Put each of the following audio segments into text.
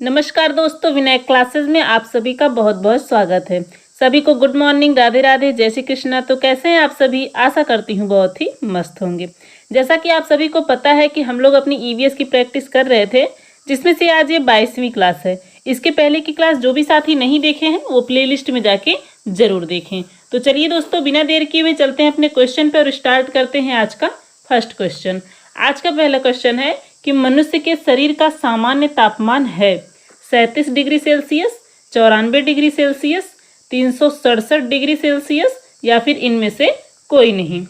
नमस्कार दोस्तों, विनायक क्लासेस में आप सभी का बहुत बहुत स्वागत है। सभी को गुड मॉर्निंग, राधे राधे, जय श्री कृष्णा। तो कैसे हैं आप सभी? आशा करती हूँ बहुत ही मस्त होंगे। जैसा कि आप सभी को पता है कि हम लोग अपनी ईवीएस की प्रैक्टिस कर रहे थे, जिसमें से आज ये 22वीं क्लास है। इसके पहले की क्लास जो भी साथी नहीं देखे हैं वो प्लेलिस्ट में जाके जरूर देखें। तो चलिए दोस्तों, बिना देर किए हुए चलते हैं अपने क्वेश्चन पर और स्टार्ट करते हैं आज का फर्स्ट क्वेश्चन। आज का पहला क्वेश्चन है कि मनुष्य के शरीर का सामान्य तापमान है 37 degree Celsius, 94 degree Celsius, 367 degree Celsius या फिर इनमें से कोई नहीं।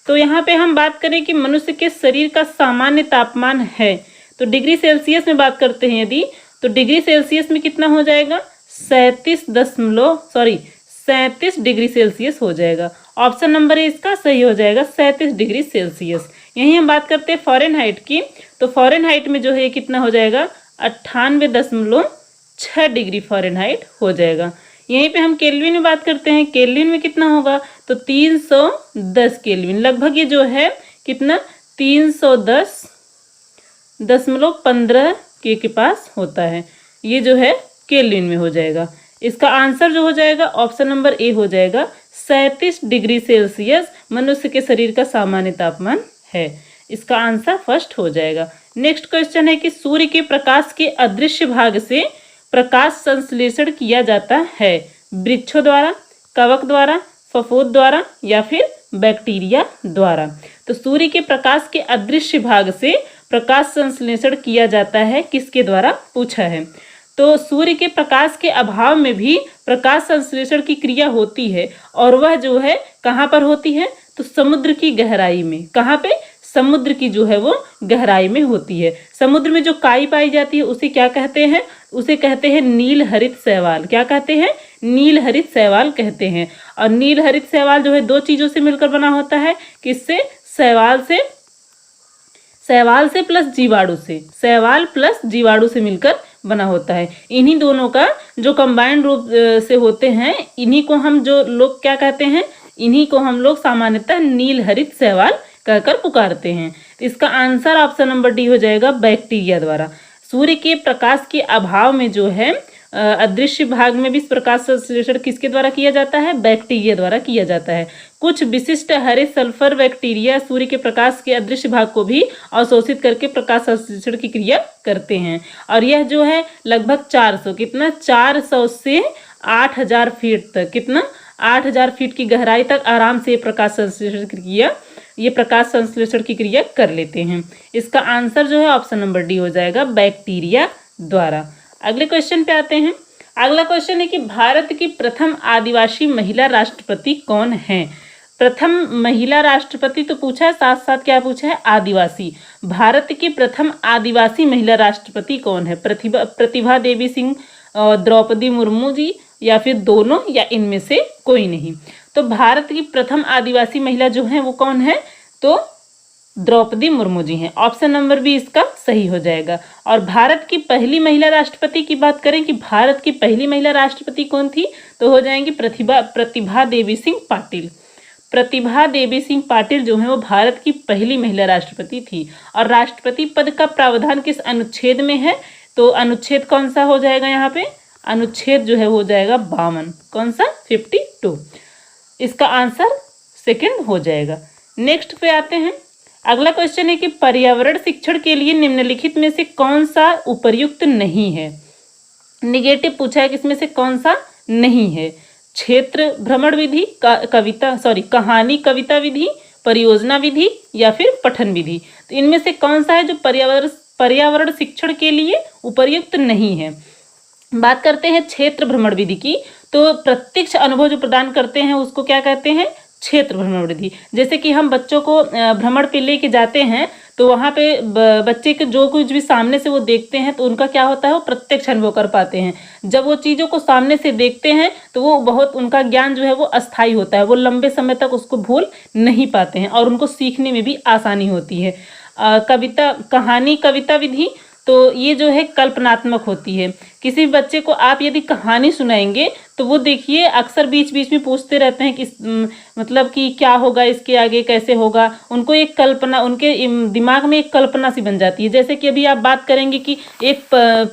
तो यहाँ पे हम बात करें कि मनुष्य के शरीर का सामान्य तापमान है, तो डिग्री सेल्सियस में बात करते हैं यदि, तो डिग्री सेल्सियस में कितना हो जाएगा? 37 डिग्री सेल्सियस हो जाएगा। ऑप्शन नंबर इसका सही हो जाएगा, 37 डिग्री सेल्सियस। यहीं हम बात करते हैं फॉरेनहाइट की, तो फॉरेनहाइट में जो है कितना हो जाएगा? 98.6 डिग्री फॉरेनहाइट हो जाएगा। यहीं पे हम केल्विन में बात करते हैं, केल्विन में कितना होगा? तो 310 केल्विन, लगभग ये जो है कितना 310.15 के पास होता है। ये जो है केल्विन में हो जाएगा। इसका आंसर जो हो जाएगा ऑप्शन नंबर ए हो जाएगा, 37 डिग्री सेल्सियस मनुष्य के शरीर का सामान्य तापमान है। इसका आंसर फर्स्ट हो जाएगा। नेक्स्ट क्वेश्चन है कि सूर्य के प्रकाश के अदृश्य भाग से प्रकाश संश्लेषण किया जाता है वृक्षों द्वारा, कवक द्वारा, फफूंद द्वारा या फिर बैक्टीरिया द्वारा। तो सूर्य के प्रकाश के अदृश्य भाग से प्रकाश संश्लेषण किया जाता है किसके द्वारा पूछा है। तो सूर्य के प्रकाश के अभाव में भी प्रकाश संश्लेषण की क्रिया होती है, और वह जो है कहाँ पर होती है? तो समुद्र की गहराई में। कहाँ पे? समुद्र की जो है वो गहराई में होती है। समुद्र में जो काई पाई जाती है उसे क्या कहते हैं? उसे कहते हैं नील हरित शैवाल। क्या कहते हैं? नील हरित शैवाल कहते हैं। और नील हरित शैवाल जो है दो चीजों से मिलकर बना होता है। किससे? शैवाल से प्लस जीवाणु से, शैवाल प्लस जीवाणु से मिलकर बना होता है। इन्हीं दोनों का जो कंबाइंड रूप से होते हैं, इन्हीं को हम जो लोग क्या कहते हैं? इन्हीं को हम लोग सामान्यतः नील हरित शैवाल कहकर पुकारते हैं। इसका आंसर ऑप्शन नंबर डी हो जाएगा, बैक्टीरिया द्वारा। सूर्य के प्रकाश के अभाव में जो है अदृश्य भाग में भी प्रकाश संश्लेषण किसके द्वारा किया जाता है? बैक्टीरिया द्वारा किया जाता है। कुछ विशिष्ट हरे सल्फर बैक्टीरिया सूर्य के प्रकाश के अदृश्य भाग को भी अवशोषित करके प्रकाश संश्लेषण की क्रिया करते हैं। और यह जो है लगभग 400 से 8000 फीट तक, कितना? 8000 फीट की गहराई तक आराम से प्रकाश संश्लेषण की क्रिया कर लेते हैं। इसका आंसर जो है ऑप्शन नंबर डी हो जाएगा, बैक्टीरिया द्वारा। अगले क्वेश्चन पे आते हैं। अगला क्वेश्चन है कि भारत की प्रथम आदिवासी महिला राष्ट्रपति कौन है? प्रथम महिला राष्ट्रपति तो पूछा है, साथ साथ क्या पूछा है? आदिवासी। भारत की प्रथम आदिवासी महिला राष्ट्रपति कौन है? प्रतिभा देवी सिंह, द्रौपदी मुर्मू जी, या फिर दोनों, या इनमें से कोई नहीं। तो भारत की प्रथम आदिवासी महिला जो है वो कौन है? तो द्रौपदी मुर्मू जी हैं। ऑप्शन नंबर बी इसका सही हो जाएगा। और भारत की पहली महिला राष्ट्रपति की बात करें कि भारत की पहली महिला राष्ट्रपति कौन थी, तो हो जाएंगी प्रतिभा देवी सिंह पाटिल। प्रतिभा देवी सिंह पाटिल जो है वो भारत की पहली महिला राष्ट्रपति थी। और राष्ट्रपति पद का प्रावधान किस अनुच्छेद में है? तो अनुच्छेद कौन सा हो जाएगा यहाँ पे? अनुच्छेद जो है हो जाएगा 52। कौन सा? 52। इसका आंसर सेकंड हो जाएगा। नेक्स्ट पे आते हैं। अगला क्वेश्चन है कि पर्यावरण शिक्षण के लिए निम्नलिखित में से कौन सा उपर्युक्त नहीं है? निगेटिव पूछा है, किसमें से कौन सा नहीं है? क्षेत्र भ्रमण विधि, कहानी कविता विधि, परियोजना विधि या फिर पठन विधि। तो इनमें से कौन सा है जो पर्यावरण शिक्षण के लिए उपर्युक्त नहीं है? बात करते हैं क्षेत्र भ्रमण विधि की, तो प्रत्यक्ष अनुभव जो प्रदान करते हैं उसको क्या कहते हैं? क्षेत्र भ्रमण विधि। जैसे कि हम बच्चों को भ्रमण पे लेके जाते हैं, तो वहाँ पे बच्चे के जो कुछ भी सामने से वो देखते हैं तो उनका क्या होता है? वो प्रत्यक्ष अनुभव कर पाते हैं। जब वो चीज़ों को सामने से देखते हैं तो वो बहुत, उनका ज्ञान जो है वो अस्थायी होता है, वो लंबे समय तक उसको भूल नहीं पाते हैं और उनको सीखने में भी आसानी होती है। कहानी कविता विधि, तो ये जो है कल्पनात्मक होती है। किसी बच्चे को आप यदि कहानी सुनाएंगे तो वो देखिए अक्सर बीच बीच में पूछते रहते हैं कि मतलब कि क्या होगा इसके आगे, कैसे होगा। उनको एक कल्पना, उनके दिमाग में एक कल्पना सी बन जाती है। जैसे कि अभी आप बात करेंगे कि एक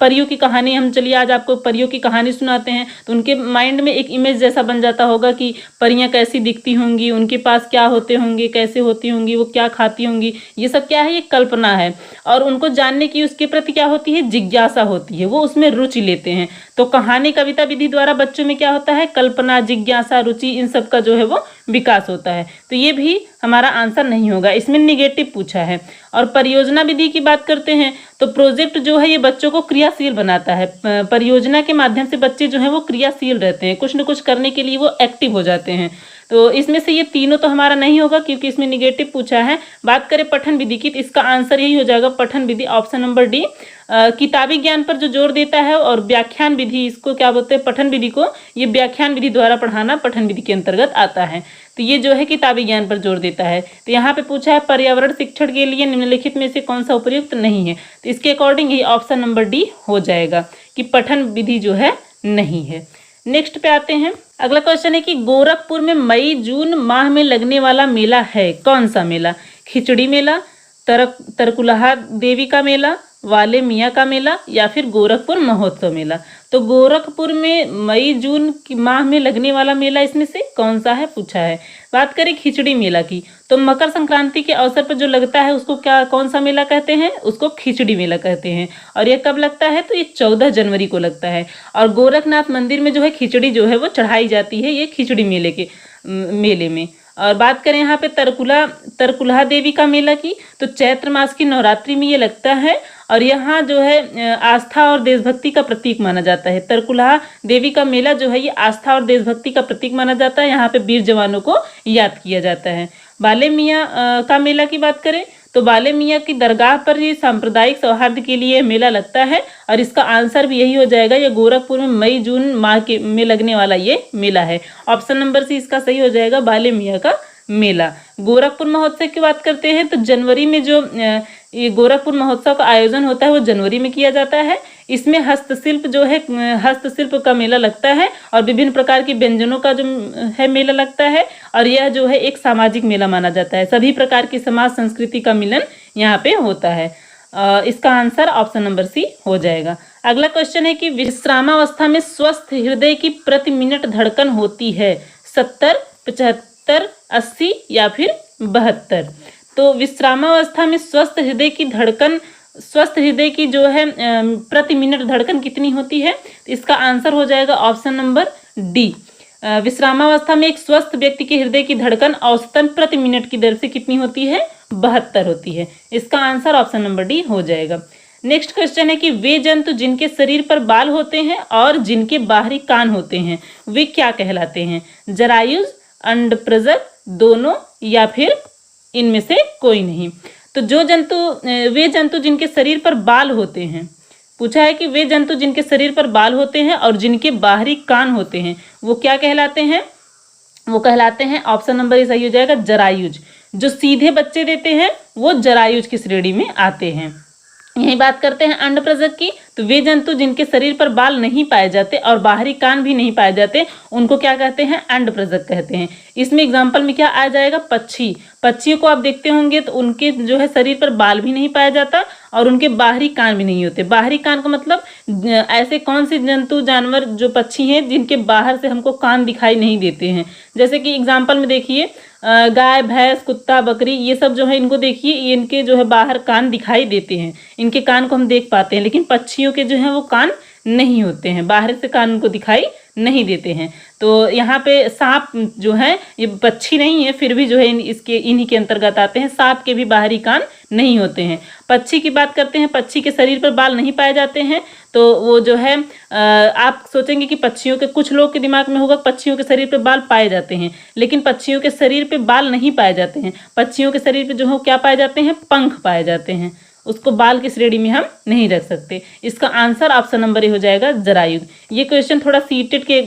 परियों की कहानी, हम चलिए आज आपको परियों की कहानी सुनाते हैं, तो उनके माइंड में एक इमेज जैसा बन जाता होगा कि परियां कैसी दिखती होंगी, उनके पास क्या होते होंगे, कैसे होती होंगी, वो क्या खाती होंगी। ये सब क्या है, ये कल्पना है। और उनको जानने की उसके प्रति क्या होती है, जिज्ञासा होती है, वो उसमें रुचि लेते हैं। तो कहानी कविता विधि द्वारा बच्चों में क्या होता है, कल्पना, जिज्ञासा, रुचि, इन सब का जो है वो विकास होता है। तो ये भी हमारा आंसर नहीं होगा, इसमें निगेटिव पूछा है। और परियोजना विधि की बात करते हैं तो प्रोजेक्ट जो है ये बच्चों को क्रियाशील बनाता है। परियोजना के माध्यम से बच्चे जो है वो क्रियाशील रहते हैं, कुछ न कुछ करने के लिए वो एक्टिव हो जाते हैं। तो इसमें से ये तीनों तो हमारा नहीं होगा क्योंकि इसमें निगेटिव पूछा है। बात करें पठन विधि की तो इसका आंसर यही हो जाएगा पठन विधि, ऑप्शन नंबर डी। किताबी ज्ञान पर जो जोर देता है और व्याख्यान विधि, इसको क्या बोलते हैं, पठन विधि को, ये व्याख्यान विधि द्वारा पढ़ाना पठन विधि के अंतर्गत आता है। तो ये जो है किताबी ज्ञान पर जोर देता है। तो यहाँ पे पूछा है पर्यावरण शिक्षण के लिए निम्नलिखित में से कौन सा उपयुक्त नहीं है, तो इसके अकॉर्डिंग ये ऑप्शन नंबर डी हो जाएगा कि पठन विधि जो है नहीं है। नेक्स्ट पे आते हैं। अगला क्वेश्चन है कि गोरखपुर में मई जून माह में लगने वाला मेला है, कौन सा मेला? खिचड़ी मेला, तरकुलहा देवी का मेला, वाले मियाँ का मेला, या फिर गोरखपुर महोत्सव मेला। तो गोरखपुर में मई जून की माह में लगने वाला मेला इसमें से कौन सा है पूछा है। बात करें खिचड़ी मेला की तो मकर संक्रांति के अवसर पर जो लगता है उसको क्या, कौन सा मेला कहते हैं, उसको खिचड़ी मेला कहते हैं। और ये कब लगता है, तो ये 14 जनवरी को लगता है। और गोरखनाथ मंदिर में जो है खिचड़ी जो है वो चढ़ाई जाती है ये खिचड़ी मेले में। और बात करें यहाँ पे तरकुलहा देवी का मेला की तो चैत्र मास की नवरात्रि में ये लगता है। और यहाँ जो है आस्था और देशभक्ति का प्रतीक माना जाता है। तरकुलहा देवी का मेला जो है ये आस्था और देशभक्ति का प्रतीक माना जाता है। यहाँ पे वीर जवानों को याद किया जाता है। बाले मियाँ का मेला की बात करें तो बाले मियाँ की दरगाह पर ये सांप्रदायिक सौहार्द के लिए मेला लगता है। और इसका आंसर भी यही हो जाएगा, ये गोरखपुर में मई जून माह के में लगने वाला ये मेला है। ऑप्शन नंबर सी इसका सही हो जाएगा, बाले मियाँ का मेला। गोरखपुर महोत्सव की बात करते हैं तो जनवरी में जो ये गोरखपुर महोत्सव का आयोजन होता है वो जनवरी में किया जाता है। इसमें हस्तशिल्प जो है, हस्तशिल्प का मेला लगता है और विभिन्न प्रकार के व्यंजनों का जो है मेला लगता है। और यह जो है एक सामाजिक मेला माना जाता है, सभी प्रकार की समाज संस्कृति का मिलन यहाँ पे होता है। इसका आंसर ऑप्शन नंबर सी हो जाएगा। अगला क्वेश्चन है कि विश्रामावस्था में स्वस्थ हृदय की प्रति मिनट धड़कन होती है 70, 75, 80 या फिर 72। तो विश्रामावस्था में स्वस्थ हृदय की जो है प्रति मिनट धड़कन कितनी होती है, इसका आंसर हो जाएगा ऑप्शन नंबर डी। विश्रामावस्था में एक स्वस्थ व्यक्ति के हृदय की धड़कन औसतन प्रति मिनट की दर से कितनी होती है, 72 होती है। इसका आंसर ऑप्शन नंबर डी हो जाएगा। नेक्स्ट क्वेश्चन है कि वे जंतु जिनके शरीर पर बाल होते हैं और जिनके बाहरी कान होते हैं वे क्या कहलाते हैं? जरायुज, अंडप्रजक, दोनों, या फिर इनमें से कोई नहीं। तो वे जंतु जिनके शरीर पर बाल होते हैं, पूछा है कि वे जंतु जिनके शरीर पर बाल होते हैं और जिनके बाहरी कान होते हैं वो क्या कहलाते हैं? वो कहलाते हैं, ऑप्शन नंबर ए सही हो जाएगा, जरायुज। जो सीधे बच्चे देते हैं वो जरायुज की श्रेणी में आते हैं। यही बात करते हैं अंडप्रजक की तो वे जंतु जिनके शरीर पर बाल नहीं पाए जाते और बाहरी कान भी नहीं पाए जाते उनको क्या कहते हैं, अंडप्रजक कहते हैं। इसमें एग्जाम्पल में क्या आ जाएगा, पक्षियों को आप देखते होंगे तो उनके जो है शरीर पर बाल भी नहीं पाया जाता और उनके बाहरी कान भी नहीं होते। बाहरी कान का मतलब ऐसे कौन से जंतु, जानवर, जो पक्षी हैं जिनके बाहर से हमको कान दिखाई नहीं देते हैं। जैसे कि एग्जाम्पल में देखिए गाय, भैंस, कुत्ता, बकरी, ये सब जो है इनको देखिए, इनके जो है बाहर कान दिखाई देते हैं, इनके कान को हम देख पाते हैं। लेकिन पक्षियों के जो है वो कान नहीं होते हैं, बाहर से कान उनको दिखाई नहीं देते हैं। तो यहाँ पे सांप जो है ये पक्षी नहीं है, फिर भी जो है इन्हीं के अंतर्गत आते हैं। सांप के भी बाहरी कान नहीं होते हैं। पक्षी की बात करते हैं, पक्षी के शरीर पर बाल नहीं पाए जाते हैं। तो वो जो है आप सोचेंगे कि पक्षियों के, कुछ लोग के दिमाग में होगा पक्षियों के शरीर पर बाल पाए जाते हैं, लेकिन पक्षियों के शरीर पर बाल नहीं पाए जाते हैं। पक्षियों के शरीर पर जो है क्या पाए जाते हैं, पंख पाए जाते हैं। उसको बाल की श्रेणी में हम नहीं रख सकते। इसका आंसर ऑप्शन नंबर ए हो जाएगा, जरायुज। ये क्वेश्चन थोड़ा सीटेट के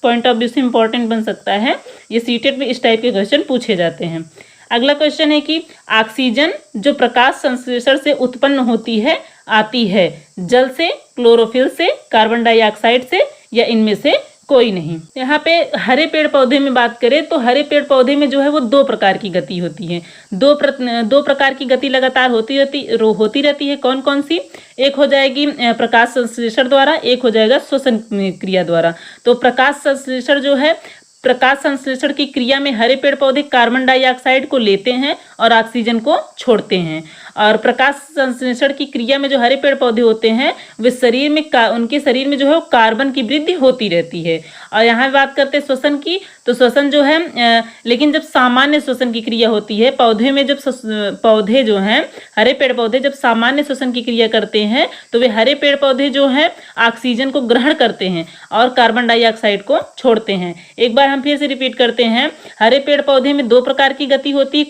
पॉइंट ऑफ व्यू से इंपॉर्टेंट बन सकता है। ये सीटेट में इस टाइप के क्वेश्चन पूछे जाते हैं। अगला क्वेश्चन है कि ऑक्सीजन जो प्रकाश संश्लेषण से उत्पन्न होती है आती है जल से, क्लोरोफिल से, कार्बन डाइऑक्साइड से, या इनमें से कोई नहीं। यहाँ पे हरे पेड़ पौधे में बात करें तो हरे पेड़ पौधे में जो है वो 2 प्रकार की गति होती है। दो प्रकार की गति लगातार होती रहती है। कौन कौन सी? एक हो जाएगी प्रकाश संश्लेषण द्वारा, एक हो जाएगा श्वसन क्रिया द्वारा। तो प्रकाश संश्लेषण जो है, प्रकाश संश्लेषण की क्रिया में हरे पेड़ पौधे कार्बन डाइऑक्साइड को लेते हैं और ऑक्सीजन को छोड़ते हैं। और प्रकाश संश्लेषण की क्रिया में जो हरे पेड़ पौधे होते हैं वे उनके शरीर में जो है वो कार्बन की वृद्धि होती रहती है। और यहाँ बात करते हैं श्वसन की, तो श्वसन जो है लेकिन जब सामान्य श्वसन की क्रिया होती है पौधे में, जब पौधे जो हैं हरे पेड़ पौधे जब सामान्य श्वसन की क्रिया करते हैं तो वे हरे पेड़ पौधे जो हैं ऑक्सीजन को ग्रहण करते हैं और कार्बन डाइऑक्साइड को छोड़ते हैं। एक बार हम फिर से रिपीट करते हैं, हरे पेड़ पौधे में 2 प्रकार की गति होती है।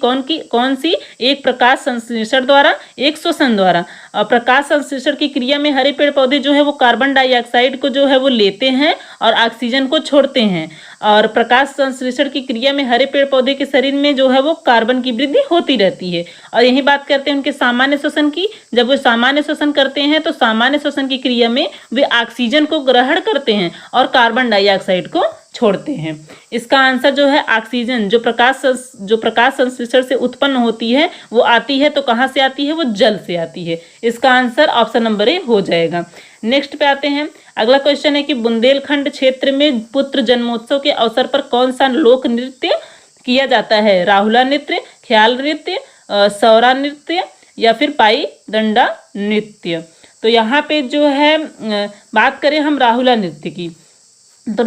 कौन सी? एक प्रकाश संश्लेषण द्वारा, एक श्वसन द्वारा। और प्रकाश संश्लेषण की क्रिया में हरे पेड़ पौधे जो है वो कार्बन डाइऑक्साइड को जो है वो लेते हैं और ऑक्सीजन को छोड़ते हैं। और प्रकाश संश्लेषण की क्रिया में हरे पेड़ पौधे के शरीर में जो है वो कार्बन की वृद्धि होती रहती है। और यही बात करते हैं उनके सामान्य श्वसन की। जब वो सामान्य श्वसन करते हैं तो सामान्य श्वसन की क्रिया में वे ऑक्सीजन को ग्रहण करते हैं और कार्बन डाइऑक्साइड को छोड़ते हैं। इसका आंसर जो है ऑक्सीजन जो प्रकाश संश्लेषण से उत्पन्न होती है वो आती है, तो कहाँ से आती है? वो जल से आती है। इसका आंसर ऑप्शन नंबर ए हो जाएगा। नेक्स्ट पे आते हैं। अगला क्वेश्चन है कि बुंदेलखंड क्षेत्र में पुत्र जन्मोत्सव के अवसर पर कौन सा लोक नृत्य किया जाता है? राहुला नृत्य, ख्याल नृत्य, सौरा नृत्य या फिर पाई दंडा नृत्य। तो यहाँ पे जो है बात करें हम राहुला नृत्य की, तो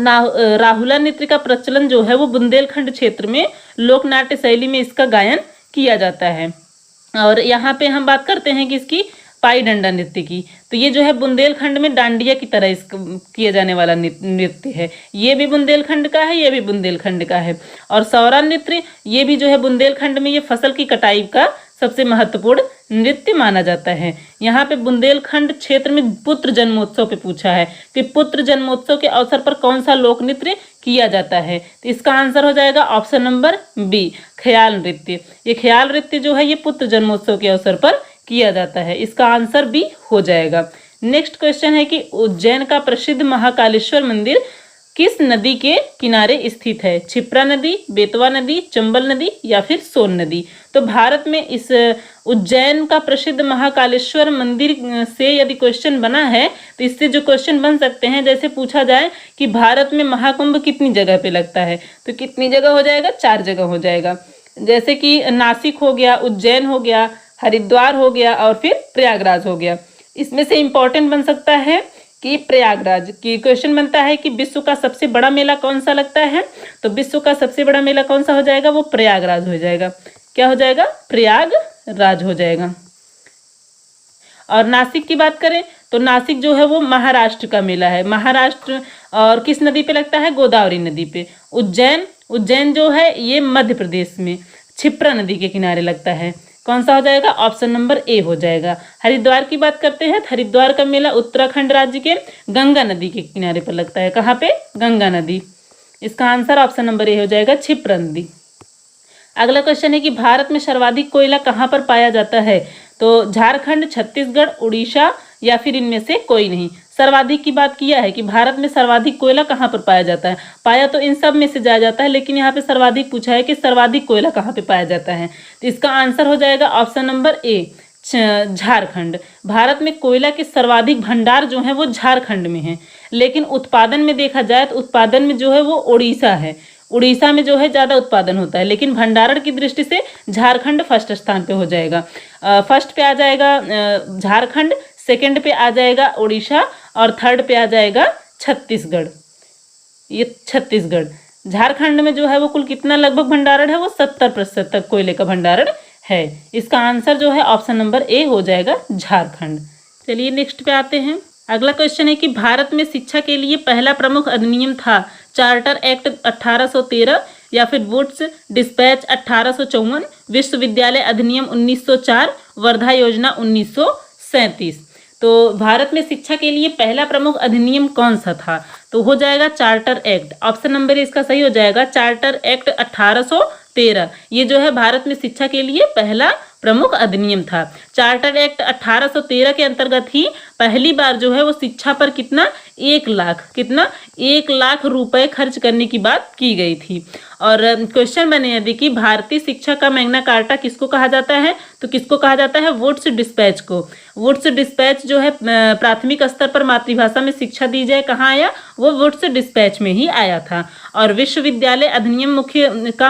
राहुला नृत्य का प्रचलन जो है वो बुंदेलखंड क्षेत्र में लोक नाट्य शैली में इसका गायन किया जाता है। और यहाँ पे हम बात करते हैं कि इसकी पाई डंडा नृत्य की, तो ये जो है बुंदेलखंड में डांडिया की तरह किया जाने वाला नृत्य है। ये भी बुंदेलखंड का है, ये भी बुंदेलखंड का है। और सौरा नृत्य ये भी जो है बुंदेलखंड में ये फसल की कटाई का सबसे महत्वपूर्ण नृत्य माना जाता है। यहाँ पे बुंदेलखंड क्षेत्र में पुत्र जन्मोत्सव पे पूछा है कि पुत्र जन्मोत्सव के अवसर पर कौन सा लोक नृत्य किया जाता है, तो इसका आंसर हो जाएगा ऑप्शन नंबर बी, ख्याल नृत्य। ये ख्याल नृत्य जो है ये पुत्र जन्मोत्सव के अवसर पर किया जाता है। इसका आंसर बी हो जाएगा। नेक्स्ट क्वेश्चन है कि उज्जैन का प्रसिद्ध महाकालेश्वर मंदिर किस नदी के किनारे स्थित है? क्षिप्रा नदी, बेतवा नदी, चंबल नदी या फिर सोन नदी। तो भारत में इस उज्जैन का प्रसिद्ध महाकालेश्वर मंदिर से यदि क्वेश्चन बना है तो इससे जो क्वेश्चन बन सकते हैं, जैसे पूछा जाए कि भारत में महाकुंभ कितनी जगह पे लगता है, तो कितनी जगह हो जाएगा? 4 जगह हो जाएगा। जैसे कि नासिक हो गया, उज्जैन हो गया, हरिद्वार हो गया और फिर प्रयागराज हो गया। इसमें से इम्पोर्टेंट बन सकता है कि प्रयागराज की क्वेश्चन बनता है कि विश्व का सबसे बड़ा मेला कौन सा लगता है, तो विश्व का सबसे बड़ा मेला कौन सा हो जाएगा? वो प्रयागराज हो जाएगा। क्या हो जाएगा? प्रयागराज हो जाएगा। और नासिक की बात करें तो नासिक जो है वो महाराष्ट्र का मेला है, महाराष्ट्र। और किस नदी पे लगता है? गोदावरी नदी पे। उज्जैन जो है ये मध्य प्रदेश में क्षिप्रा नदी के किनारे लगता है। कौन सा हो जाएगा? ऑप्शन नंबर ए हो जाएगा। हरिद्वार की बात करते हैं, हरिद्वार का मेला उत्तराखंड राज्य के गंगा नदी के किनारे पर लगता है। कहाँ पे? गंगा नदी। इसका आंसर ऑप्शन नंबर ए हो जाएगा, क्षिप्रा नदी। अगला क्वेश्चन है कि भारत में सर्वाधिक कोयला कहाँ पर पाया जाता है? तो झारखंड, छत्तीसगढ़, उड़ीसा या फिर इनमें से कोई नहीं। सर्वाधिक की बात किया है कि भारत में सर्वाधिक कोयला कहाँ पर पाया जाता है। पाया तो इन सब में से जाया जाता है, लेकिन यहाँ पे सर्वाधिक पूछा है कि सर्वाधिक कोयला कहाँ पे पाया जाता है, तो इसका आंसर हो जाएगा option number A, Jharkhand. Bharat में कोयला के सर्वाधिक भंडार जो है वो झारखंड में है, लेकिन उत्पादन में देखा जाए तो उत्पादन में जो है वो उड़ीसा है। उड़ीसा में जो है ज़्यादा उत्पादन होता है, लेकिन भंडारण की दृष्टि से झारखंड फर्स्ट स्थान पे हो जाएगा। फर्स्ट पे आ जाएगा झारखंड, सेकंड पे आ जाएगा उड़ीसा और थर्ड पे आ जाएगा छत्तीसगढ़। ये छत्तीसगढ़। झारखंड में जो है वो कुल कितना लगभग भंडारण है? वो 70% तक कोयले का भंडारण है। इसका आंसर जो है ऑप्शन नंबर ए हो जाएगा, झारखंड। चलिए नेक्स्ट पे आते हैं। अगला क्वेश्चन है कि भारत में शिक्षा के लिए पहला प्रमुख अधिनियम था चार्टर एक्ट 1813 या फिर वुड्स डिस्पैच 1854, विश्वविद्यालय अधिनियम 1904, वर्धा योजना 1937। तो भारत में शिक्षा के लिए पहला प्रमुख अधिनियम कौन सा था? तो हो जाएगा चार्टर एक्ट। ऑप्शन नंबर इसका सही हो जाएगा, चार्टर एक्ट 1813। ये जो है भारत में शिक्षा के लिए पहला प्रमुख अधिनियम था। चार्टर एक्ट 1813 के अंतर्गत ही पहली बार जो है वो शिक्षा पर कितना 1 लाख, कितना 1 लाख रुपए खर्च करने की बात की गई थी। और क्वेश्चन बने यदि कि भारतीय शिक्षा का मैग्ना कार्टा किसको कहा जाता है, तो किसको कहा जाता है, वुड्स डिस्पैच को। वुड्स डिस्पैच जो है प्राथमिक स्तर पर मातृभाषा में शिक्षा दी जाए, कहाँ आया, वो वुड्स डिस्पैच में ही आया था। और विश्वविद्यालय अधिनियम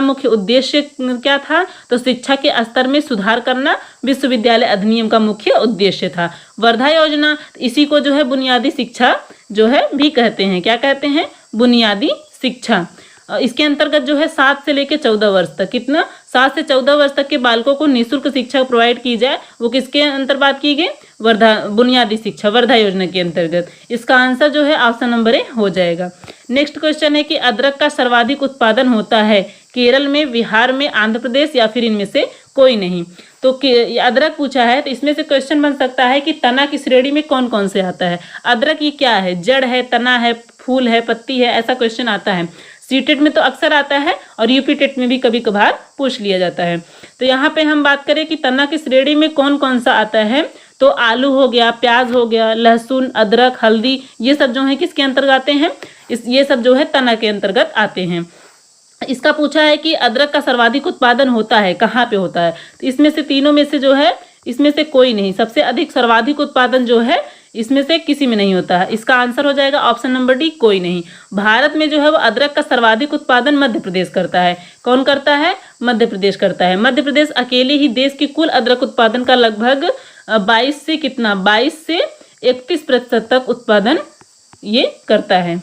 मुख्य उद्देश्य क्या था, तो शिक्षा के स्तर में सुधार करना विश्वविद्यालय अधिनियम का मुख्य उद्देश्य था। वर्धा योजना, इसी को जो है बुनियादी शिक्षा जो है भी कहते हैं, क्या कहते हैं, बुनियादी शिक्षा। इसके अंतर्गत जो है 7 से लेकर 14 वर्ष तक, कितना, 7 से 14 वर्ष तक के बालकों को निःशुल्क शिक्षा प्रोवाइड की जाए, वो किसके अंतर्गत की गई, वर्धा बुनियादी शिक्षा, वर्धा योजना के अंतर्गत। इसका आंसर जो है ऑप्शन नंबर ए हो जाएगा। नेक्स्ट क्वेश्चन है कि अदरक का सर्वाधिक उत्पादन होता है केरल में, बिहार में, आंध्र प्रदेश या फिर इनमें से कोई नहीं। तो अदरक पूछा है, तो इसमें से क्वेश्चन बन सकता है कि तना की श्रेणी में कौन कौन से आता है। अदरक ये क्या है, जड़ है, तना है, फूल है, पत्ती है, ऐसा क्वेश्चन आता है। सीटेट में तो अक्सर आता है और यूपी टेट में भी कभी कभार पूछ लिया जाता है। तो यहाँ पे हम बात करें कि तना की श्रेणी में कौन कौन सा आता है, तो आलू हो गया, प्याज हो गया, लहसुन, अदरक, हल्दी, ये सब जो है किसके अंतर्गत आते हैं, ये सब जो है तना के अंतर्गत आते हैं। इसका पूछा है कि अदरक का सर्वाधिक उत्पादन होता है, कहाँ पे होता है, तो इसमें से तीनों में से जो है, इसमें से कोई नहीं, सबसे अधिक सर्वाधिक उत्पादन जो है इसमें से किसी में नहीं होता है। इसका आंसर हो जाएगा ऑप्शन नंबर डी, कोई नहीं। भारत में जो है वो अदरक का सर्वाधिक उत्पादन मध्य प्रदेश करता है। कौन करता है, मध्य प्रदेश करता है। मध्य प्रदेश अकेले ही देश की कुल अदरक उत्पादन का लगभग 22 से कितना, 22 से 31% तक उत्पादन ये करता है।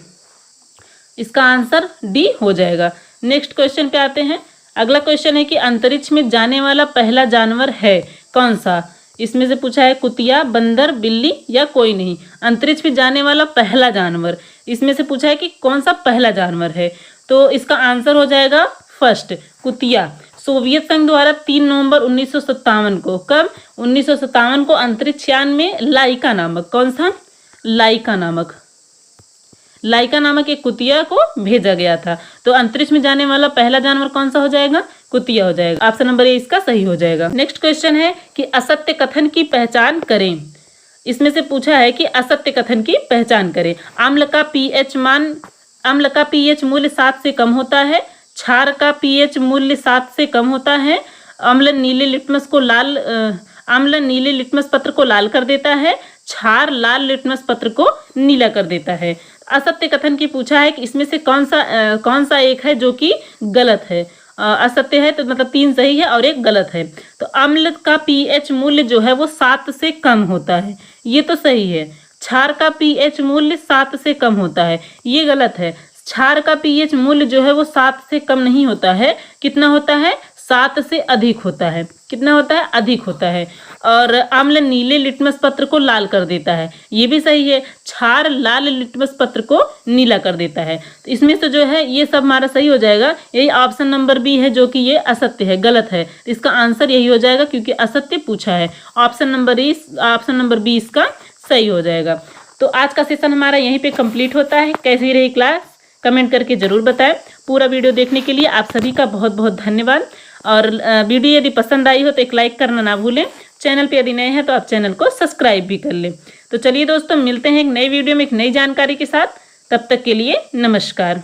इसका आंसर डी हो जाएगा। नेक्स्ट क्वेश्चन पे आते हैं। अगला क्वेश्चन है कि अंतरिक्ष में जाने वाला पहला जानवर है कौन सा। इसमें से पूछा है कुतिया, बंदर, बिल्ली या कोई नहीं। अंतरिक्ष में जाने वाला पहला जानवर, इसमें से पूछा है कि कौन सा पहला जानवर है, तो इसका आंसर हो जाएगा फर्स्ट, कुतिया। सोवियत संघ द्वारा 3 नवंबर 1957 को, कब, 1957 को अंतरिक्ष यान में लाइका नामक, कौन सा, लाइका नामक एक कुतिया को भेजा गया था। तो अंतरिक्ष में जाने वाला पहला जानवर कौन सा हो जाएगा, कुतिया हो जाएगा। ऑप्शन नंबर ए इसका सही हो जाएगा। नेक्स्ट क्वेश्चन है कि असत्य कथन की पहचान करें। इसमें से पूछा है कि असत्य कथन की पहचान करें। अम्ल का पीएच मूल्य 7 से कम होता है, क्षार का पीएच मूल्य 7 से कम होता है, अम्ल नीले लिटमस पत्र को लाल कर देता है, क्षार लाल लिटमस पत्र को नीला कर देता है। असत्य कथन की पूछा है कि इसमें से कौन सा एक है जो कि गलत है। असत्य है तो मतलब 3 सही है और एक गलत है। तो अम्ल का पीएच मूल्य जो है वो 7 से कम होता है, ये तो सही है। क्षार का पीएच मूल्य 7 से कम होता है, ये गलत है। क्षार का पीएच मूल्य जो है वो 7 से कम नहीं होता है, कितना होता है, 7 से अधिक होता है। कितना होता है, अधिक होता है। और अम्ल नीले लिटमस पत्र को लाल कर देता है, ये भी सही है। क्षार लाल लिटमस पत्र को नीला कर देता है। तो इसमें से जो है ये सब हमारा सही हो जाएगा। यही ऑप्शन नंबर बी है जो कि ये असत्य है, गलत है। तो इसका आंसर यही हो जाएगा क्योंकि असत्य पूछा है। ऑप्शन नंबर बी इसका सही हो जाएगा। तो आज का सेशन हमारा यहीं पे कंप्लीट होता है। कैसी रही क्लास कमेंट करके जरूर बताएं। पूरा वीडियो देखने के लिए आप सभी का बहुत बहुत धन्यवाद। और वीडियो यदि पसंद आई हो तो एक लाइक करना ना भूलें। चैनल पे यदि नए हैं तो आप चैनल को सब्सक्राइब भी कर लें। तो चलिए दोस्तों, मिलते हैं एक नई वीडियो में एक नई जानकारी के साथ। तब तक के लिए नमस्कार।